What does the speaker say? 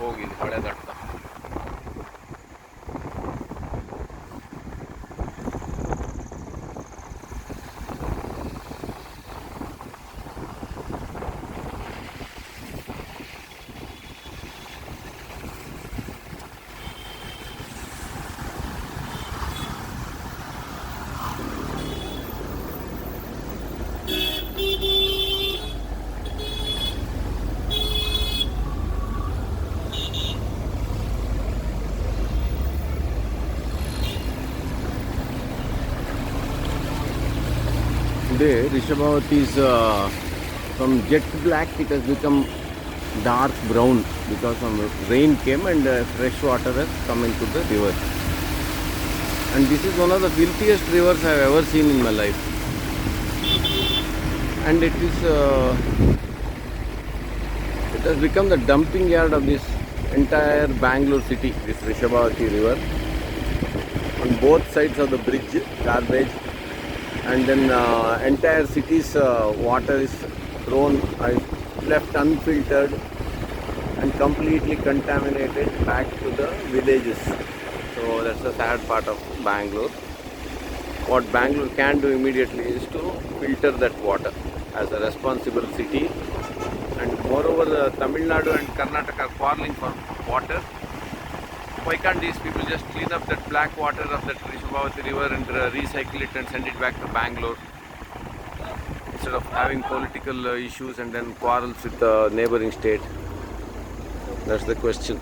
ಹೋಗಿದೆ ಹೊಳೆದಟ್ಟ. Today Vrishabhavati is from jet black, it has become dark brown because some rain came and fresh water has come into the river. And this is one of the filthiest rivers I have ever seen in my life. And it has become the dumping yard of this entire Bangalore city, this Vrishabhavati river. On both sides of the bridge, garbage. And then entire city's water is thrown, left unfiltered and completely contaminated back to the villages. So that's the sad part of Bangalore. What Bangalore can do immediately is to filter that water as a responsible city. And moreover, Tamil Nadu and Karnataka are quarreling for water. Why can't these people just clean up that black water of that Vrishabhavati river and recycle it and send it back to Bangalore, instead of having political issues and then quarrels with the neighboring state? That's the question.